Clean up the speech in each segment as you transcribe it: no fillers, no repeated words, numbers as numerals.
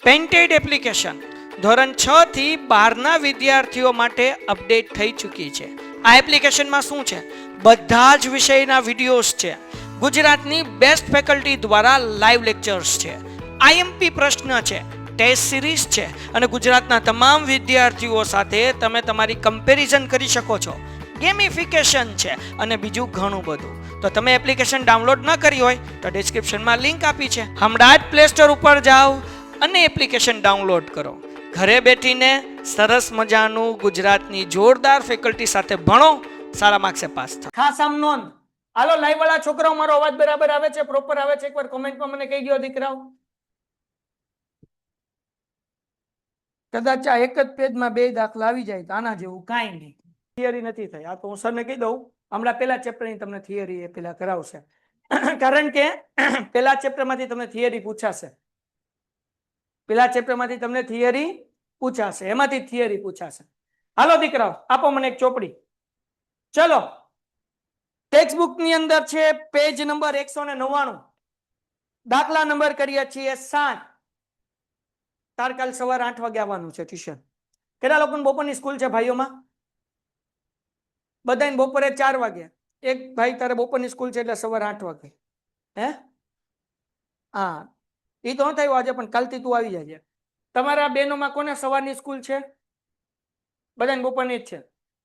Painted application ધોરણ 6 થી 12ના વિદ્યાર્થીઓ માટે અપડેટ થઈ ચૂકી છે. આ એપ્લિકેશનમાં શું છે? બધા જ વિષયના વિડીયોઝ છે. ગુજરાતની બેસ્ટ ફેકલ્ટી દ્વારા લાઈવ લેક્ચર્સ છે. આઈએમપી પ્રશ્ન છે, ટેસ્ટ સિરીઝ છે અને ગુજરાતના તમામ વિદ્યાર્થીઓ સાથે તમે તમારી કમ્પેરિઝન કરી શકો છો. ગેમિફિકેશન છે અને બીજું ઘણું બધું. તો તમે એપ્લિકેશન ડાઉનલોડ ન કરી હોય તો ડિસ્ક્રિપ્શનમાં લિંક આપી છે. હમણાં જ પ્લે સ્ટોર ઉપર જાઓ અને એપ્લિકેશન ડાઉનલોડ કરો. ઘરે બેઠીને સરસ મજાનું ગુજરાતની જોરદાર ફેકલ્ટી સાથે ભણો, સારા માર્ક્સે પાસ થાઓ. ખાસ આમ નોંધ, હાલો લાઈવ વાળા છોકરાઓ, મારો અવાજ બરાબર આવે છે, પ્રોપર આવે છે? એકવાર કોમેન્ટમાં મને કહી દો દીકરાઓ. કદાચ આ એક જ પેજમાં બે દાખલા આવી જાય તો આના જેવું કાંઈ નહીં. થિયરી નથી થઈ. આ તો હું સરને કહી દઉં, હમણાં પેલા ચેપ્ટરની તમને થિયરી એ પેલા કરાવશે. કારણ કે પેલા ચેપ્ટરમાંથી તમને થિયરી પૂછાશે. પેલા ચેપ્ટરમાંથી તમને થિયરી પૂછાશે, એમાંથી થિયરી પૂછાશે. હાલો દીકરાઓ, આપો મને એક ચોપડી. ચલો, ટેક્સ્ટ બુક ની અંદર છે પેજ નંબર 199. દાખલા નંબર કરીએ છીએ 7. તારકાલ સવારે 8 વાગે આવવાનું છે ટ્યુશન. કેટલા લોકોને બપોરની સ્કૂલ છે ભાઈઓમાં? બધાને બપોરે 4 વાગે. એક ભાઈ તારે બપોરની સ્કૂલ છે એટલે સવારે 8 વાગે. હે? હા, એ તો થયું આજે, પણ કાલથી તું આવી જાય. તમારા બહેનોમાં કોને સવારની સ્કૂલ છે? બધાને બપોરની જ છે.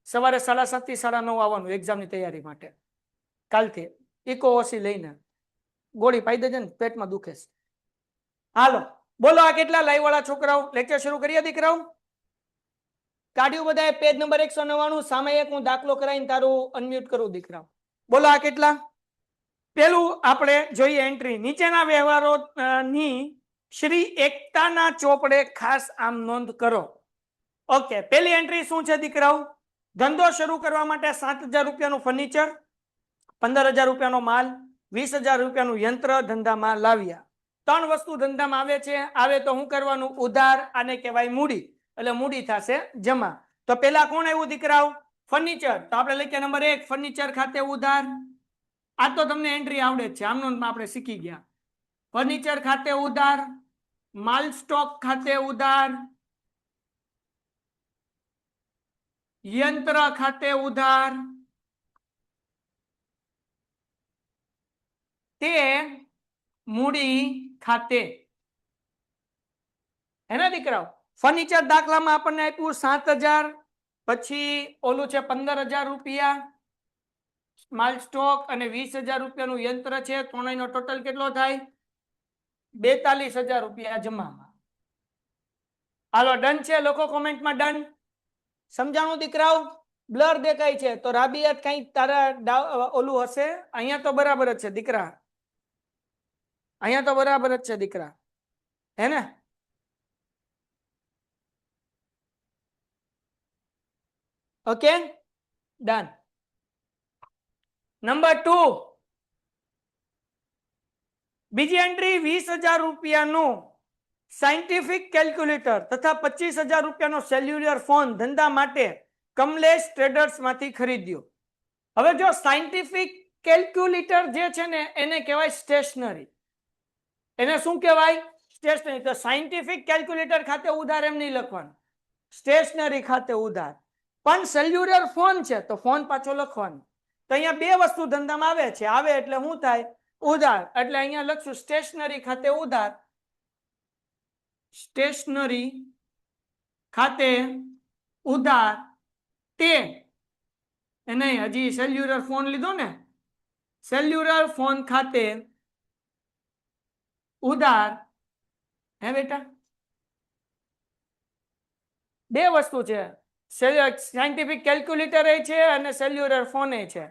સવારે 7:30 થી 9:30 આવવાનું એક્ઝામની તૈયારી માટે. કાલથી ઇકો ઓસી લઈને ગોળી પાઈ દેજે ને, પેટમાં દુખે છે. હાલો બોલો, આ કેટલા લાઈવ વાળા છોકરાઓ? લેક્ચર શરૂ કરીએ દીકરાઓ? કાઢ્યું બધાએ પેજ નંબર 199? સામે એક હું દાખલો કરાવીને તારું અનમ્યુટ કરું દીકરાઓ. બોલો આ કેટલા? પેલું આપણે જોઈએ એન્ટ્રી. નીચેના વ્યવહારો ની શ્રી એકતાના ચોપડે ખાસ આમ નોંધ કરો. ઓકે, પેલી એન્ટ્રી શું છે દીકરાઓ? ધંધો શરૂ કરવા માટે 7,000 રૂપિયાનું ફર્નિચર, 15,000 રૂપિયાનો માલ, 20,000 રૂપિયાનું યંત્ર ધંધામાં લાવ્યા. 3 વસ્તુ ધંધામાં આવે છે. આવે તો શું કરવાનું? ઉધાર. આને કહેવાય મૂડી. એટલે મૂડી થશે જમા. તો પેલા કોણ આવ્યું દીકરાઓ? ફર્નિચર. તો આપણે લખીએ નંબર 1, ફર્નિચર ખાતે ઉધાર. આ તો તમને એન્ટ્રી આવડે જ છે, આમનો આપણે શીખી ગયા. ફર્નિચર ખાતે ઉધાર, માલ સ્ટોક ખાતે ઉધાર, યંત્ર ખાતે ઉધાર, તે મૂડી ખાતે. હે દીકરાઓ? ફર્નિચર દાખલામાં આપણને આપ્યું 7,000, પછી ઓલું છે 15,000 રૂપિયા માલ સ્ટોક અને 20,000 રૂપિયાનું યંત્ર છે. ત્રણેયનો ટોટલ કેટલો થાય? 42,000 રૂપિયા જમામાં. હાલો ડન છે? લોકો કોમેન્ટમાં ડન. સમજાણું દીકરાઓ? બ્લર દેખાય છે તો રાબિયાત કઈ તારા ઓલું હશે. અહીંયા તો બરાબર જ છે દીકરા, અહીંયા તો બરાબર જ છે દીકરા, હે ને? Okay done. નંબર 2, બીજી એન્ટ્રી 20,000 રૂપિયાનું સાયન્ટિફિક કેલ્ક્યુલેટર તથા 25,000 રૂપિયાનો સેલ્યુલર ફોન ધંધા માટે કમલેશ ટ્રેડર્સ માંથી ખરીદ્યો. હવે જો સાયન્ટિફિક કેલ્ક્યુલેટર જે છે ને એને કહેવાય સ્ટેશનરી. એને શું કહેવાય? સ્ટેશનરી. તો સાયન્ટિફિક કેલ્ક્યુલેટર ખાતે ઉધાર એમ નહીં લખવાનું, સ્ટેશનરી ખાતે ઉધાર. પણ સેલ્યુલર ફોન છે તો ફોન પાછો લખવાનો. તો અહીંયા બે વસ્તુ ધંધામાં આવે છે. આવે એટલે શું થાય? ઉધાર. એટલે અહીંયા લખશું સ્ટેશનરી ખાતે ઉધાર. સ્ટેશનરી ખાતે ઉધાર તે નહીં, હજી સેલ્યુલર ફોન લીધો ને, સેલ્યુલર ફોન ખાતે ઉધાર. હે બેટા? બે વસ્તુ છે, સાયન્ટિફિક કેલ્ક્યુલેટર છે અને સેલ્યુલર ફોન છે.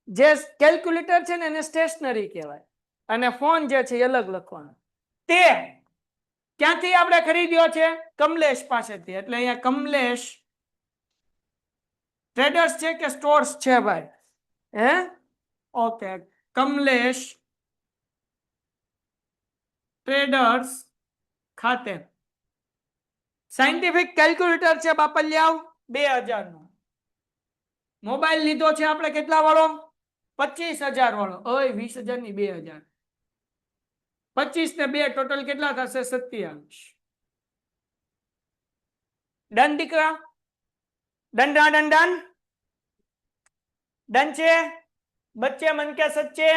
જે કેલ્ક્યુલેટર છે ને એને સ્ટેશનરી કહેવાય અને ફોન જે છે એ અલગ લખવાનો. તે ક્યાંથી આપણે ખરીદ્યો છે? કમલેશ પાસેથી. એટલે અહીંયા કમલેશ ટ્રેડર્સ છે કે સ્ટોર્સ છે ભાઈ? હે? ઓકે, કમલેશ ટ્રેડર્સ ખાતે. સાયન્ટિફિક કેલ્ક્યુલેટર છે બાપલિયાવ 2,000 નો. મોબાઈલ લીધો છે આપણે કેટલા વાળો? 25,000 વાળો. ઓય 20,000 ની 2,000. 25 ને 2 ટોટલ કેટલા થશે? 27. ડન દીકરા? Done done done done done छे? बच्चे मन के सच्चे?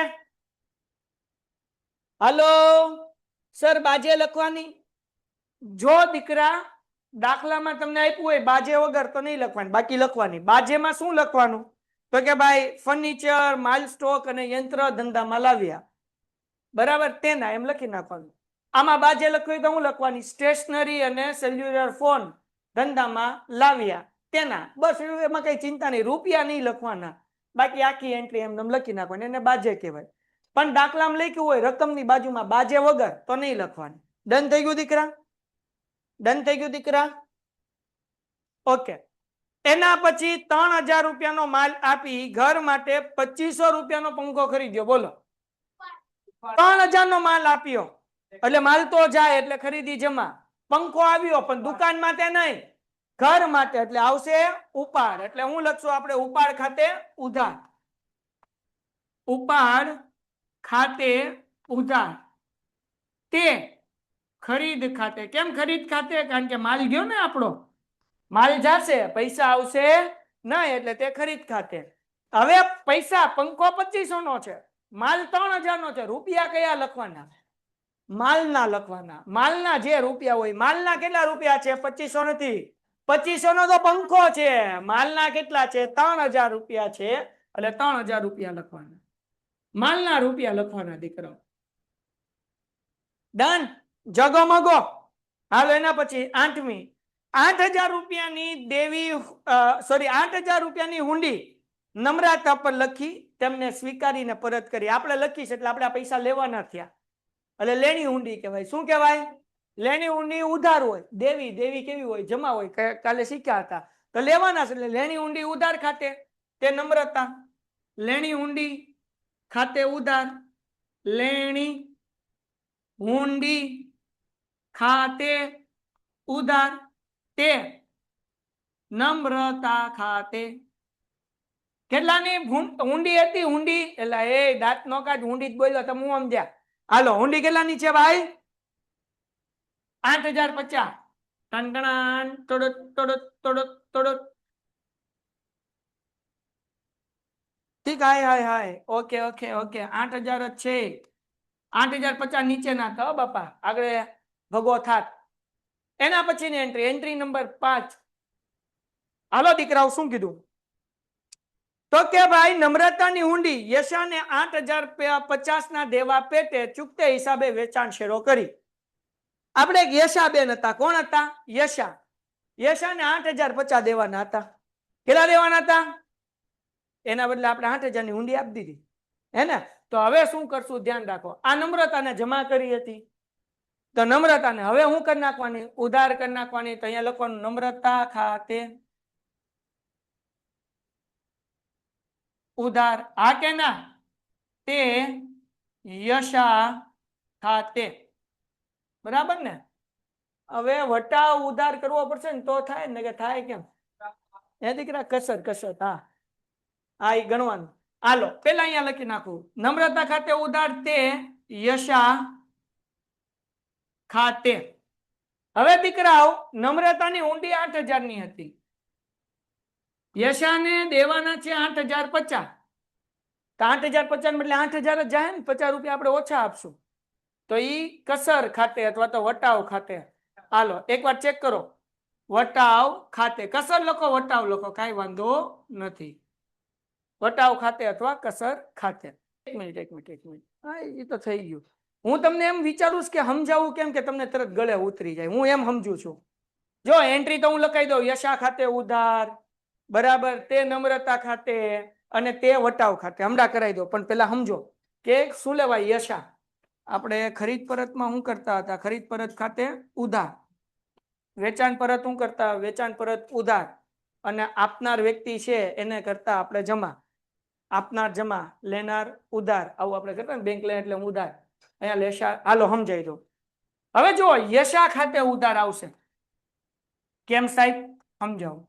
हेलो सर बाजे लखवानी? जो दीकरा दाखलामां तमने आप्युं होय बाजे वगर तो नहीं लखवानी, बाकी लखवानी। बाजेमां शुं लखवानुं? तो के भाई फर्निचर, माल स्टॉक अने यंत्र धंधामां लाव्या, बराबर, तेना एम लखी नाखवानुं। आमां बाजे लखवी तो हुं लखवानी? स्टेशनरी अने सेल्युलर फोन धंधामां लाव्या तेना, बस एमां कई चिंता नहीं, रुपया नहीं लखवाना, बाकी आखी एंट्री एमनेम लखी नाखवानी, एने बाजे कहेवाय। पण दाखलामां लख्युं होय रकमनी बाजुमां बाजे वगर तो नहीं लखवानी। डन थई गयुं दीकरा? डन थई गयुं दीकरा? ओके। एना पछी 3000 रुपयानो माल आपी घर माटे 2500 रुपयानो पंखो खरीद्यो। बोलो 3000 नो माल आप्यो એટલે માલ તો જાય એટલે ખરીદી જમા, પંખો આવ્યો પણ દુકાન માટે નહીં, ઘર માટે, એટલે આવશે ઉપાડ। એટલે હું લખશું આપણે ઉપાડ ખાતે ઉધાર, ઉપાડ ખાતે ઉધાર તે ખરીદ ખાતે। કેમ ખરીદ ખાતે? કારણ કે માલ ગયો ને આપણો, માલ જાશે પૈસા આવશે નહીં, એટલે તે ખરીદ ખાતે। હવે પૈસા પંખો 2500 નો છે, માલ 3000 નો છે, રૂપિયા કયા લખવાના? मालना लखवाना। मालना जे रुपया होय, मालना केटला रुपया छे? 2500 नथी, 2500 नो तो पंखो छे, मालना केटला छे? 3000 रुपया छे, એટલે 3000 रुपया लखवाना, मालना रुपया लखवाना दीकरो। डन? जगो मगो। हालो एना पछी 8મી, 8000 रुपयानी देवी सॉरी 8000 रुपयानी हुंडी नम्रता पर लखी तेमने स्वीकारीने परत करी। આપણે લખી છે એટલે આપણે આ પૈસા લેવાના થયા, એટલે લેણી હુંડી કહેવાય। શું કહેવાય? લેણી હુંડી ઉધાર હોય, દેવી દેવી કેવી હોય? જમા હોય, કાલે શીખ્યા હતા, તો લેવાના છે એટલે લેણી હુંડી ઉધાર ખાતે તે નમ્રતા। લેણી હુંડી ખાતે ઉધાર, લેણી હુંડી ખાતે ઉધાર તે નમ્રતા ખાતે। કેટલાની હુંડી હતી? હુંડી એટલે એ દાંત નો કાઢ, હુંડી જ બોલ્યો તમે હું સમજ્યા। હાલો હુંડી કેટલાની છે ભાઈ? 8050। ટંટણાન તોડત તોડત તોડત તોડત। ठीक हाय हाय हाय, ओके ओके ओके, 8000 જ છે। 8050 નીચેના તો બાપા આગળ ભગો થાત। એના પછીની એન્ટ્રી, એન્ટ્રી નંબર 5। હાલો દીકરાઓ શું કીધું? तो के भाई नम्रतानी हुंडी यशा ने 8050 ना देवा पेटे चूकते हिसाबे वेचाण शेरो करी। आपणे एक यशा बेन हता, कोण हता? यशा। यशा ने 8050 देवाना हता, केटला देवाना हता? एना बदले आपणे 8000 ની हुंडी આપી દીધી, હે ને? તો હવે શું કરશું? ધ્યાન રાખો, આ નમ્રતાને જમા કરી હતી, તો નમ્રતાને હવે હું કરી નાખવાની? ઉધાર કરી નાખવાની। તો અહીંયા લખવાનું નમ્રતા ખાતે उधार। आ के ना ते यशा खाते, बराबर ने? हवे वटाव उधार करवो पड़शे ने तो थाय ने, के थाय केम? ए दीकरा कसर कसर, हाँ आ ई गणवानुं। हालो पेला अहींया लखी नाखुं, नम्रता खाते उधार ते यशा खाते। हवे दीकराओ नम्रतानी हुंडी 8000 ની હતી, यशा ने देवाना छे 8050, तो 8050 मतलब 8000 ज जाए ने, 50 रुपया आपणे ओछा आपशुं, तो ई कसर खाते अथवा तो वटाव खाते। हालो एक बार चेक करो, वटाव खाते, कसर लखो वटाव लखो, काई वांधो नथी, वटाव खाते अथवा कसर खाते। एक मिनिट एक मिनिट एक मिनिट, हाँ ये तो थई गयुं। हूँ तमने एम विचारूं के समजावुं केम के तमने तरत गळे उतरी जाय, हूँ एम समजू छुं। जो एंट्री तो हूँ लखाई दઉં, यशा खाते उधार, बराबर, ते नम्रता खाते अने ते वटाव खाते, हमणा कराई दो। पण पेला समझो के शुं लेवाय? यशा। आपणे खरीद परत में शुं करता हता? खरीद परत खाते उधार, वेचाण परत शुं करता? वेचाण परत उधार, अने आपनार व्यक्ति छे एने करता आपणे जमा, आपनार जमा, लेनार उधार, आवुं आपणे करता ने बैंक ले एटले उधार, अहींया लेशा। हालो समजाई दो। हवे जो यशा खाते उधार आवशे, केम साहेब? समजाવો।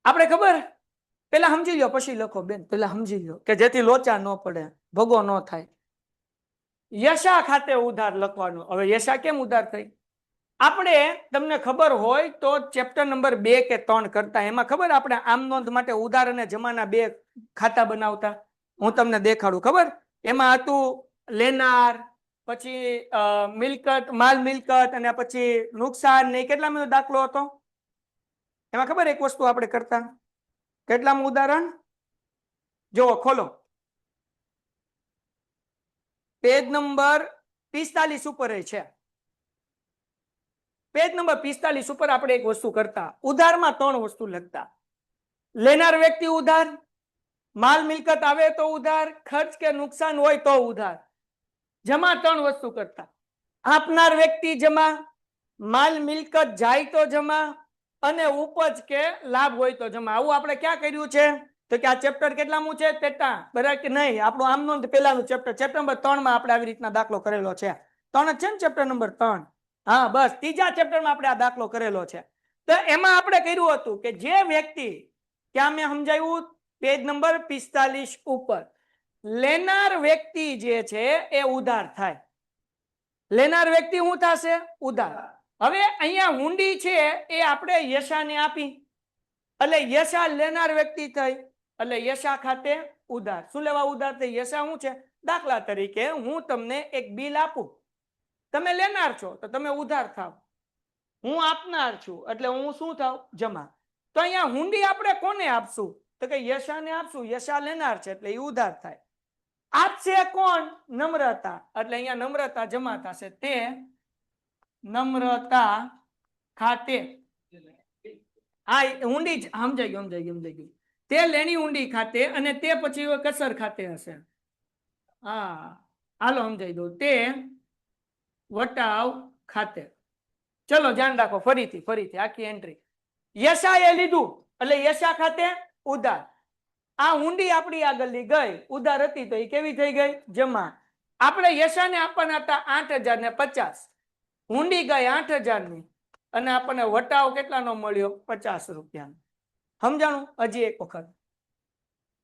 આપણે ખબર, પેલા સમજી લો પછી લખો બેન, પેલા સમજી લો કે જેથી લોચા ન પડે। ભગો ન થાય. યશા ખાતે ઉધાર લખવાનું. હવે યશા કેમ ઉધાર થઈ? આપણે તમને ખબર હોય તો ચેપ્ટર નંબર 2 કે 3 કરતા એમાં ખબર આપણે આમ નોંધ માટે ઉધાર અને જમાના બે ખાતા બનાવતા. હું તમને દેખાડું. ખબર એમાં હતું લેનાર, પછી મિલકત, માલ મિલકત, અને પછી નુકસાન ને કેટલામો દાખલો હતો એમાં ખબર એક વસ્તુ આપણે કરતા. કેટલામું ઉદાહરણ જો ખોલો, પેજ નંબર 45 ઉપર છે. પેજ નંબર 45 ઉપર આપણે એક વસ્તુ કરતા. ઉધારમાં 3 વસ્તુ લખતા. લેનાર વ્યક્તિ ઉધાર, માલ મિલકત આવે તો ઉધાર, ખર્ચ કે નુકસાન હોય તો ઉધાર. જમા 3 વસ્તુ કરતા. આપનાર વ્યક્તિ જમા, માલ મિલકત જાય તો જમા, અને ઉપજ કે લાભ હોય તો જમા. આવું આપણે ક્યાં કર્યું છે? તો કે આ ચેપ્ટર કેટલામું છે? 13. બરાબર કે નહીં? આપણું આમ નોંધ પહેલાનું ચેપ્ટર, ચેપ્ટર નંબર 3 માં આપણે આવી રીતના દાખલો કરેલો છે. 3 જ છે ને ચેપ્ટર નંબર 3? હા, બસ ત્રીજા ચેપ્ટરમાં આપણે આ દાખલો કરેલો છે. તો એમાં આપણે કર્યું હતું કે જે વ્યક્તિ, ક્યાં મેં સમજાવ્યું? પેજ નંબર 45 ઉપર. લેનાર વ્યક્તિ જે છે એ ઉધાર થાય. લેનાર વ્યક્તિ શું થશે? ઉધાર. હવે અહીંયા હુંડી છે એ આપણે યશાને આપી, એટલે યશા લેનાર વ્યક્તિ થઈ, એટલે યશા ખાતે ઉધાર. શું લેવા ઉધાર થઈ? યશા શું છે? દાખલા તરીકે હું તમને એક બિલ આપું, તમે લેનાર છો તો તમે ઉધાર થાવ, હું આપનાર છું એટલે હું શું થાવ? જમા. તો અહીંયા હુંડી આપણે કોને આપશું? તો કે યશાને આપશું. યશા લેનાર છે એટલે એ ઉધાર થાય. આપશે કોણ? નમ્રતા. એટલે અહીંયા નમ્રતા જમા થશે. તે નમ્રતા ખાતે. હા, ઊંડી સમજાઈ ગયું. તે લેણી ઊંડી ખાતે, અને તે પછી કસર ખાતે હશે. હા, હાલો સમજાઈ દો. તે વટાવ ખાતે. ચલો ધ્યાન રાખો. ફરીથી આખી એન્ટ્રી. યશાએ લીધું એટલે યશા ખાતે ઉધાર. આ ઊંડી આપણી આગળની ગઈ, ઉધાર હતી તો એ કેવી થઈ ગઈ? જમા. આપણે યશાને આપવાના હતા 8,050. ઊંડી ગઈ 8,000 ની, અને આપણને વટાવ કેટલાનો મળ્યો? 50 રૂપિયા. સમજાણું? હજી એક વખત.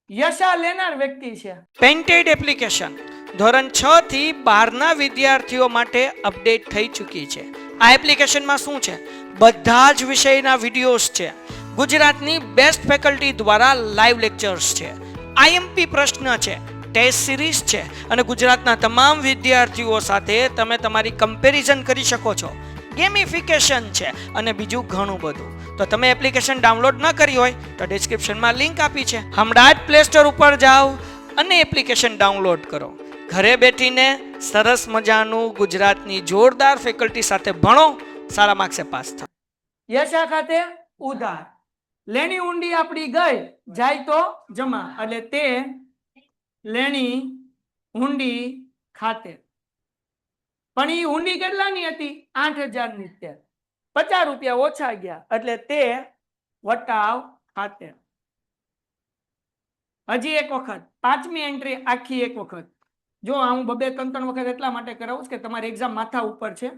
યશા લેનાર વ્યક્તિ છે. પેન્ટેડ એપ્લિકેશન ધોરણ 6 થી 12 ના વિદ્યાર્થીઓ માટે અપડેટ થઈ ચૂકી છે. આ એપ્લિકેશનમાં શું છે? બધા જ વિષયના વિડીયોઝ છે. ગુજરાતની બેસ્ટ ફેકલ્ટી દ્વારા લાઈવ લેક્ચર્સ છે. આઈએમપી પ્રશ્ન છે, ટેસ્ટ સિરીઝ છે, અને ગુજરાતના તમામ વિદ્યાર્થીઓ સાથે તમે તમારી કમ્પેરિઝન કરી શકો છો. ગેમિફિકેશન છે અને બીજું ઘણું બધું. તો તમે એપ્લિકેશન ડાઉનલોડ ન કરી હોય તો ડિસ્ક્રિપ્શનમાં લિંક આપી છે. હમણાં જ પ્લે સ્ટોર ઉપર જાઓ અને એપ્લિકેશન ડાઉનલોડ કરો. ઘરે બેઠીને સરસ મજાનું ગુજરાતની જોરદાર ફેકલ્ટી સાથે ભણો, સારા માર્ક્સે પાસ થાઓ. યશા ખાતે ઉધાર. લેણી ઊંડી આપણી ગઈ, જાય તો જમા, એટલે તે લેણી ઊંડી ખાતે. પણ એ ઊંડી કેટલાની હતી? 8,000 ની. 50 રૂપિયા ઓછા ગયા એટલે તે વટાવ ખાતે. હજી એક વખત, 5મી એન્ટ્રી આખી એક વખત. જો હું 2-3 વખત એટલા માટે કરાવું કે તમારી એક્ઝામ માથા ઉપર છે,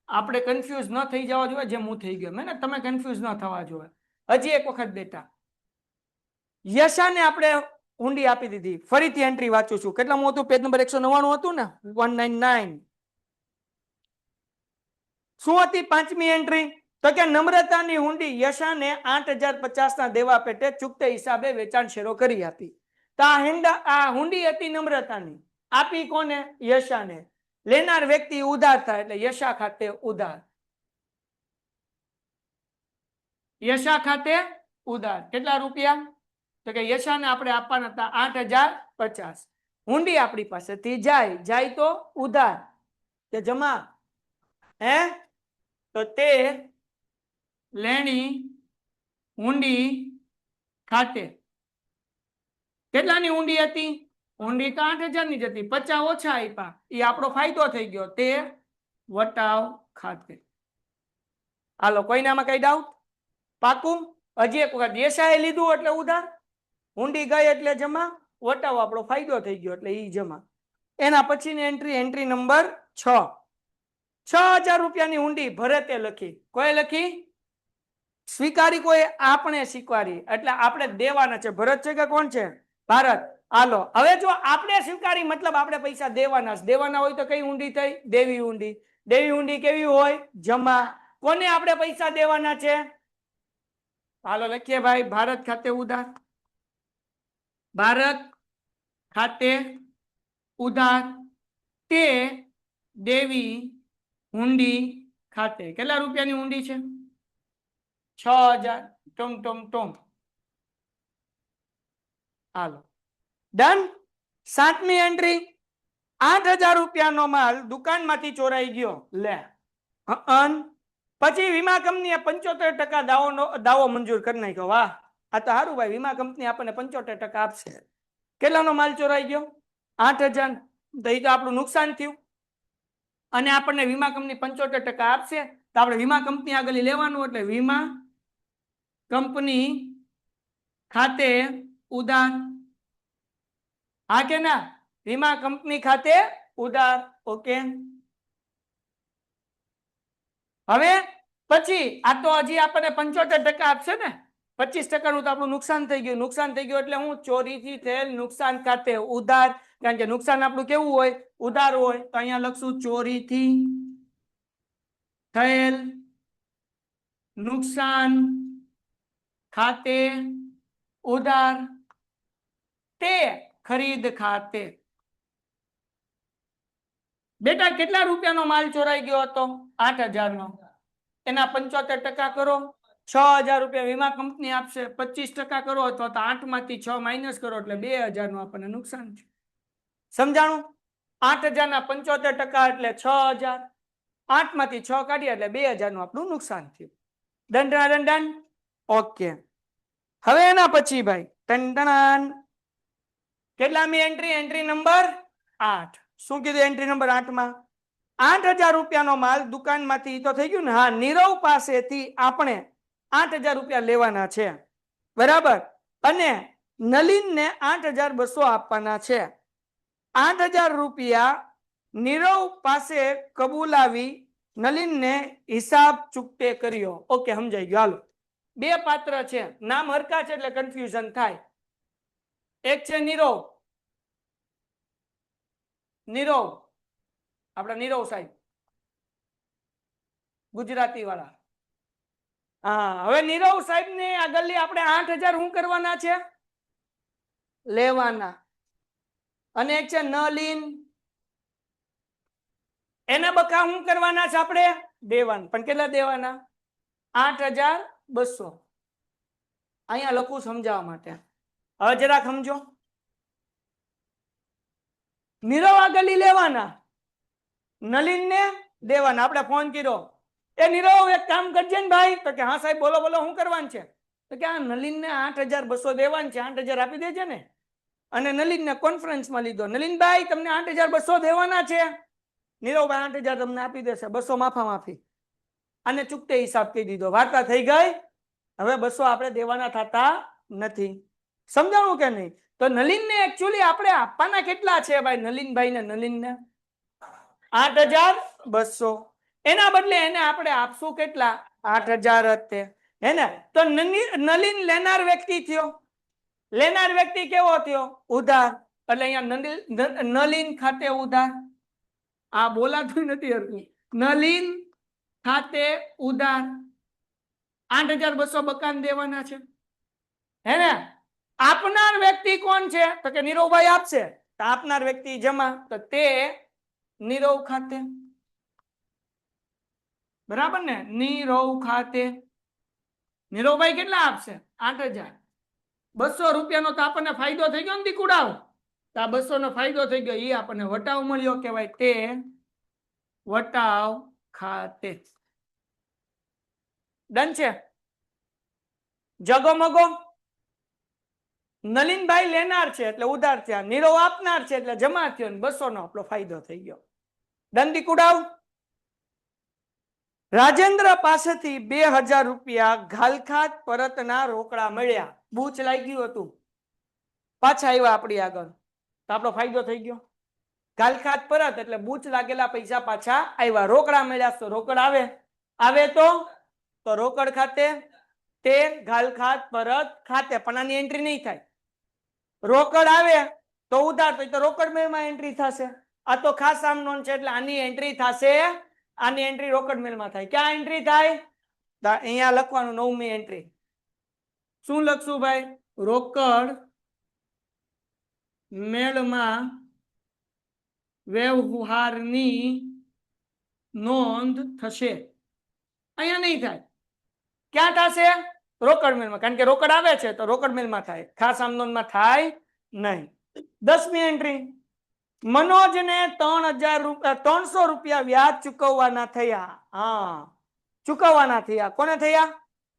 આપણે કન્ફ્યુઝ ન થઈ જવા જોઈએ જેમ હું થઈ ગયો. મેં તમે કન્ફ્યુઝ ન થવા જોઈએ. હજી એક વખત બેટા. યશાને આપણે ઊંડી આપી દીધી. ફરીથી એન્ટ્રી વાંચું છું. કેટલામું હતું? પેજ નંબર 199 હતું ને? 199. શું હતી 5મી એન્ટ્રી? તો કે નમ્રતાની હુંડી યશાને 8,050 ના દેવા પેટે ચૂકતે હિસાબે વેચાણ શેરો કરી આપી. તો આ હુંડી હતી નમ્રતાની, આપી કોને? યશાને. લેનાર વ્યક્તિ ઉધાર થાય એટલે યશા ખાતે ઉધાર. યશા ખાતે ઉધાર. કેટલા રૂપિયા? તો કે યશાને આપણે આપવાના હતા 8,050. હુંડી આપણી પાસેથી જાય તો ઉધાર કે જમા? હે? તો તે લેણી ઊંડી ખાતે. કેટલાની ઊંડી હતી? ઊંડી તો 8,000 ની જ હતી. 50 ઓછા આપ્યા, એ આપણો ફાયદો થઈ ગયો. તે વટાવ ખાતે. હાલો, કોઈનામાં કઈ ડાઉટ? પાકું? હજી એક વખત. યશાએ લીધું એટલે ઉધાર, ઊંડી ગઈ એટલે જમા, વટાવ આપણો ફાયદો થઈ ગયો એટલે ઈ જમા. એના પછીની એન્ટ્રી નંબર 6. 6,000 રૂપિયાની ઊંડી ભરતે લખી. કોઈ લખી? સ્વીકારી કોઈ? આપણે સ્વીકારી એટલે આપણે દેવાના છે. ભરત છે કે કોણ છે? ભારત. હાલો હવે જો આપણે સ્વીકારી મતલબ આપણે પૈસા દેવાના દેવાના હોય તો કઈ ઊંડી થઈ દેવી ઊંડી દેવી ઊંડી કેવી હોય જમા કોને આપણે પૈસા દેવાના છે હાલો લખીએ ભાઈ ભારત ખાતે ઉધાર ભારત ખાતે ઉધાર તે દેવી હુંડી ખાતે કેટલા રૂપિયાની હુંડી છે 6000 ટમ ટમ ટમ હાલો ડન સાતમી એન્ટ્રી 8000 રૂપિયાનો માલ દુકાનમાંથી ચોરાઈ ગયો લે પછી વીમા કંપનીએ 75% દાવો મંજૂર કરી નાખ્યો વાહ આ તો સારું ભાઈ વીમા કંપની આપણને 75% આપશે કેટલાનો માલ ચોરાઈ ગયો 8000 તો એ તો આપણું નુકસાન થયું અને આપણને વીમા કંપની 75% આપશે તો આપણે વીમા કંપની આગળ લેવાનું એટલે વીમા કંપની ખાતે ઉધાર હા કે ના વીમા કંપની ખાતે ઉધાર ઓકે હવે પછી આ તો હજી આપણને 75% આપશે ને 25% નું તો આપણું નુકસાન થઈ ગયું એટલે હું ચોરીથી થયેલ નુકસાન ખાતે ઉધાર કારણ કે નુકસાન આપણું કેવું હોય ઉધાર હોય તો અહીંયા લખશું ચોરીથી થયેલ નુકસાન ખાતે ઉધાર તે ખરીદ ખાતે બેટા કેટલા રૂપિયાનો માલ ચોરાઈ ગયો હતો 8000 નો એના 75% કરો 6000 રૂપિયા વીમા કંપની આપશે 25% કરો તો 8 માંથી 6 માઇનસ કરો એટલે 2000 નું આપણને નુકસાન છે સમજાણું 8000 ના 75% એટલે 6000 8 માંથી 6 કાઢીએ એટલે 2000 નું આપણું નુકસાન થયું ડન ડન ઓકે હવે એના પછી ભાઈ ટન કેટલામી એન્ટ્રી નંબર 8 શું કીધું એન્ટ્રી નંબર 8 માં 8000 રૂપિયાનો માલ દુકાનમાંથી તો થઈ ગયું ને હા નીરવ પાસેથી આપણે 8000 રૂપિયા લેવાના છે બરાબર અને નલિનને 8200 આપવાના છે 8000 રૂપિયા નીરવ પાસે કબૂલાવી નલિનને હિસાબ ચૂકતે કર્યો ઓકે સમજાઈ ગયું હાલો બે પાત્ર છે નામ હરખા છે એટલે કન્ફ્યુઝન થાય એક છે નીરવ આપડા નીરવ સાહેબ ગુજરાતી વાળા હા હવે નીરવ સાહેબ ને આગળની આપણે 8000 શું કરવાના છે લેવાના અને એક છે નલિન એને બકા શું કરવાના છે આપણે દેવાના પણ કેટલા દેવાના 8200 અહીંયા લખું સમજાવવા માટે હવે જરા સમજો નીરવ આગળની લેવાના નલિન ને દેવાના આપણે ફોન કર્યો એ નીરવ એક કામ કરજે ને ભાઈ તો કે હા સાહેબ બોલો બોલો શું કરવાનું છે તો કે આ નલિન ને 8200 દેવાનું છે 8000 આપી દેજે ને અને નલિન ને કોન્ફરન્સમાં લીધો નલિનભાઈ તમને 8200 દેવાના છે નીરવભાઈ 8000 તમને આપી દેશે 200 માફા માફી અને ચૂકતે હિસાબ કહી દીધો વાર્તા થઈ ગઈ હવે 200 આપણે દેવાના થતા નથી સમજાણું કે નહીં તો નલિન ને એકચ્યુઅલી આપણે આપવાના કેટલા છે ભાઈ નલિનભાઈ ને 8200 એના બદલે એને આપણે આપશું કેટલા 8000 જ હે ને તો નલિન લેનાર વ્યક્તિ થયો લેનાર વ્યક્તિ કેવો થયો ઉધાર એટલે અહીંયા નલિન ખાતે ઉધાર આ બોલાતું નથી હરકું નલિન ખાતે ઉધાર 8200 બકાન દેવાના છે હે ને આપનાર વ્યક્તિ કોણ છે તો કે નીરવભાઈ આપશે તો આપનાર વ્યક્તિ જમા તો તે નીરવ ખાતે બરાબર ને નીરવ ખાતે નીરવભાઈ કેટલા આપશે 8000 200 રૂપિયાનો તો આપણને ફાયદો થઈ ગયો ને દીકુડાવ તો આ 200 નો ફાયદો થઈ ગયો એ આપણને વટાવ મળ્યો કહેવાય તે વટાવ ખાતે ડન છે જગોમગો નલિનભાઈ લેનાર છે એટલે ઉધાર થયા નીરવ આપનાર છે એટલે જમા થયો ને 200 નો આપણો ફાયદો થઈ ગયો ડન દીકુડાવ રાજેન્દ્ર પાસેથી 2000 રૂપિયા ઘાલખાત પરતના રોકડા મળ્યા બૂચ લાગ્યું હતું પાછા આવ્યા આપણી આગળ તો આપણો ફાયદો થઈ ગયો ઘાલખાત પરત એટલે બૂચ લાગેલા પૈસા પાછા આવ્યા રોકડા મળ્યા તો રોકડ આવે તો રોકડ ખાતે તે ઘાલખાત પરત ખાતે પણ આની એન્ટ્રી નહીં થાય રોકડ આવે તો ઉધાર તો રોકડ મેળમાં એન્ટ્રી થશે. આ તો ખાસ આમ નોંધ છે એટલે આની એન્ટ્રી થશે. આની એન્ટ્રી રોકડ મેળમાં થાય. ક્યાં એન્ટ્રી થાય? અહીંયા લખવાનું 9મી એન્ટ્રી. શું લખશું ભાઈ? રોકડ મેળમાં વ્યવહારની નોંધ થશે. અહીંયા નહીં થાય. ક્યાં થશે? રોકડ મેળમાં. કારણ કે રોકડ આવે છે તો રોકડ મેળમાં થાય. ખાસ આમ નોંધમાં થાય નહીં. 10મી એન્ટ્રી. મનોજને 300 રૂપિયા વ્યાજ ચૂકવવાના થયા. હા, ચૂકવવાના થયા. કોને થયા?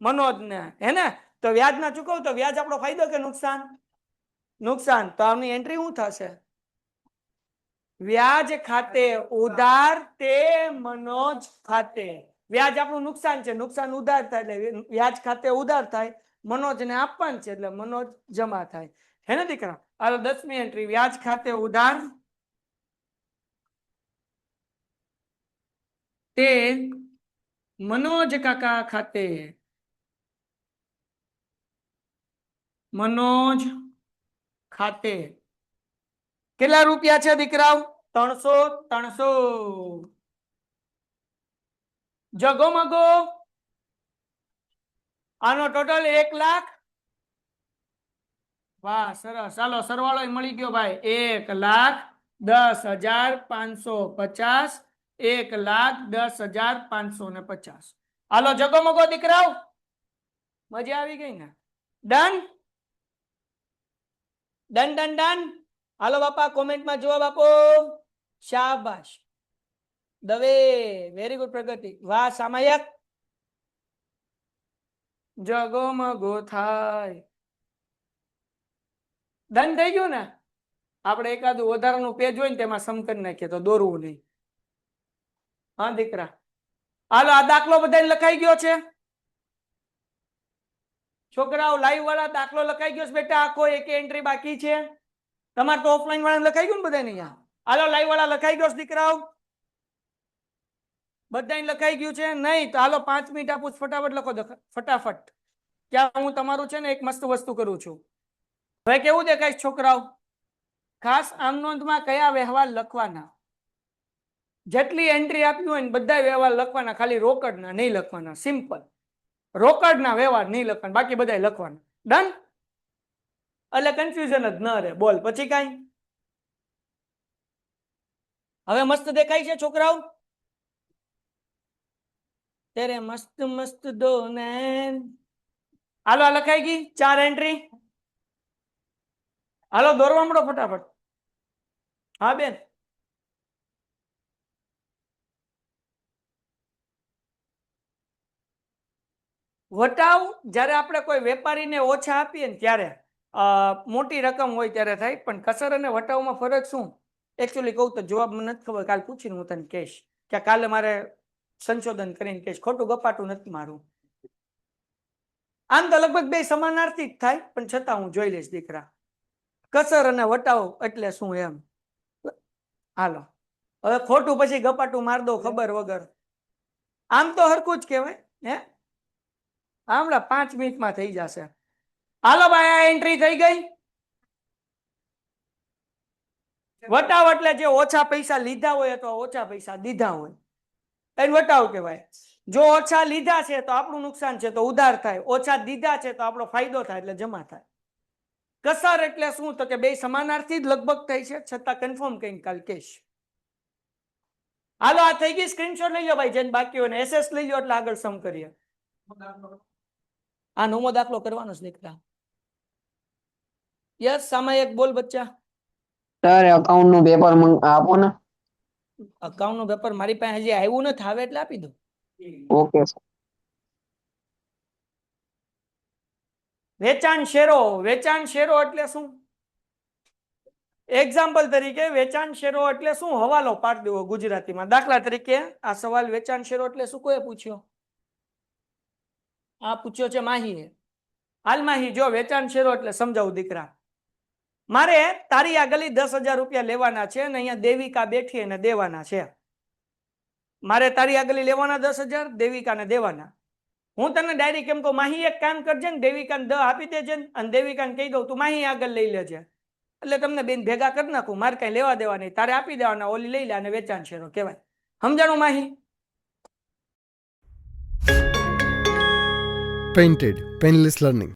મનોજને. હે ને? તો વ્યાજ ના ચૂકવ તો વ્યાજ આપણો ફાયદો કે નુકસાન? નુકસાન. તો આની એન્ટ્રી શું થશે? વ્યાજ ખાતે ઉધાર તે મનોજ ખાતે. વ્યાજ આપણું નુકસાન છે, નુકસાન ઉધાર થાય એટલે વ્યાજ ખાતે ઉધાર થાય. મનોજને આપવાનું છે એટલે મનોજ જમા થાય. હે ને દીકરા? હાલો 10મી એન્ટ્રી. વ્યાજ ખાતે ઉધાર તે મનોજ કાકા ખાતે. મનોજ ખાતે કેટલા રૂપિયા છે દીકરાઓ? 300. જગો મગો આનો ટોટલ 1 લાખ. વાહ, સરસ. ચાલો સરવાળો મળી ગયો ભાઈ. 1,10,550. 1,10,550. હાલો જગો મગો દીકરાઓ, મજા આવી ગઈ ને? Done done done done. હાલો બાપા કોમેન્ટમાં જવાબ આપો. શાબાશ. Dave very good. પ્રગતિ. વાહ સામાયક. જગમગો થાય. ડન થઈ ગયું ને? આપણે એકાદું વધારાનું પેજ હોય ને તેમાં સમ કરી નાખીએ તો દોરવું નહીં. હા દીકરા. હાલો આ દાખલો બધાને લખાઈ ગયો છે? છોકરાઓ લાઈવ વાળા દાખલો લખાઈ ગયો છે બેટા? આખો એક એન્ટ્રી બાકી છે. તમારે તો ઓફલાઈન વાળા લખાઈ ગયું ને બધાને અહીંયા? હાલો લાઈવ વાળા લખાઈ ગયો છે દીકરાઓ? બધાને લખાઈ ગયું છે? નહીં તો હાલો 5 મિનિટ આપું, ફટાફટ લખો. ફટાફટ. ક્યાં હું તમારું છે ને એક મસ્ત વસ્તુ કરું છું. હવે કેવું દેખાય છોકરાઓ? ખાસ આમ નોંધમાં કયા વ્યવહાર લખવાના? જેટલી એન્ટ્રી આપી હોય ને બધા વ્યવહાર લખવાના, ખાલી રોકડના નહીં લખવાના. સિમ્પલ. રોકડના વ્યવહાર નહીં લખવાના, બાકી બધા લખવાના. ડન? એટલે કન્ફ્યુઝન જ ન રહે. બોલ પછી કાંઈ? હવે મસ્ત દેખાય છે છોકરાઓ? તેરે મસ્ત મસ્ત દો નૈન. હાલો આ લખાઈ ગઈ 4 એન્ટ્રી. હાલો દોરવા મળો ફટાફટ. હા બેન. વટાવ જ્યારે આપણે કોઈ વેપારીને ઓછા આપીએ ને ત્યારે મોટી રકમ હોય ત્યારે થાય. પણ કસર અને વટાવમાં ફરક શું? એકચ્યુઅલી કહું તો જવાબ મને નથી ખબર. કાલ પૂછીને હું તને કહીશ કે કાલે મારે સંશોધન કરીને કહીશ. ખોટું ગપાટું નથી મારું. આમ તો લગભગ બે સમાનાર્થી જ થાય, પણ છતાં હું જોઈ લઈશ દીકરા. કસર અને વટાવ એટલે શું એમ. હાલો હવે ખોટું પછી ગપાટું માર દો ખબર વગર. આમ તો હરખું જ કહેવાય. હે હમણાં 5 મિનિટમાં થઈ જશે. હાલો ભાઈ આ એન્ટ્રી થઈ ગઈ. વટાવ એટલે જે ઓછા પૈસા લીધા હોય અથવા ઓછા પૈસા દીધા હોય એને વટાવ કહેવાય. જો ઓછા લીધા છે તો આપણું નુકસાન છે તો ઉધાર થાય. ઓછા દીધા છે તો આપણો ફાયદો થાય એટલે જમા થાય. કસર એટલે શું? તો કે બે સમાનાર્થી જ લગભગ થાય છે, છતાં કન્ફર્મ કઈ કાલ કહીશ. હાલો આ થઈ ગઈ. સ્ક્રીનશોટ લઈ લો ભાઈ જેને બાકી હોય ને. એસએસ લઈ લો એટલે આગળ સમ કરીએ. આ 9મો દાખલો કરવાનો છે દીકરા. યસ સામાયિક બોલ બચ્ચા. સર એકાઉન્ટ નું પેપર આપો ને. અકાઉન્ટ નું પેપર મારી પાસે હજી આવ્યું નથી, આવે એટલે આપી દો. Okay sir. વેચાણ શેરો. વેચાણ શેરો એટલે શું? એક્ઝામ્પલ તરીકે વેચાણ શેરો એટલે શું? હવાલો પાડી દેવો ગુજરાતીમાં. દાખલા તરીકે આ સવાલ વેચાણ શેરો એટલે શું કોઈ પૂછ્યો? આ પૂછ્યો છે માહીએ. હાલ માહી જો વેચાણ શેરો એટલે સમજાવું દીકરા. મારે તારી આ ગલી 10,000 રૂપિયા લેવાના છે અને અહીંયા દેવિકા બેઠી અને દેવાના છે. મારે તારી આ ગલી લેવાના 10,000, દેવિકાને દેવાના. હું તને ડાયરેક્ટ કેમ કહું માહી એક કામ કરજે ને દેવિકાને 10 આપી દેજે અને દેવિકાને કહી દઉં તું માહી આગળ લઈ લેજે. એટલે તમને બેન ભેગા કરી નાખું, મારે કઈ લેવા દેવા નહીં, તારે આપી દેવાના, ઓલી લઈ લે અને વેચાણ શેરો કહેવાય. સમજાણું માહી? Painted, Painless Learning.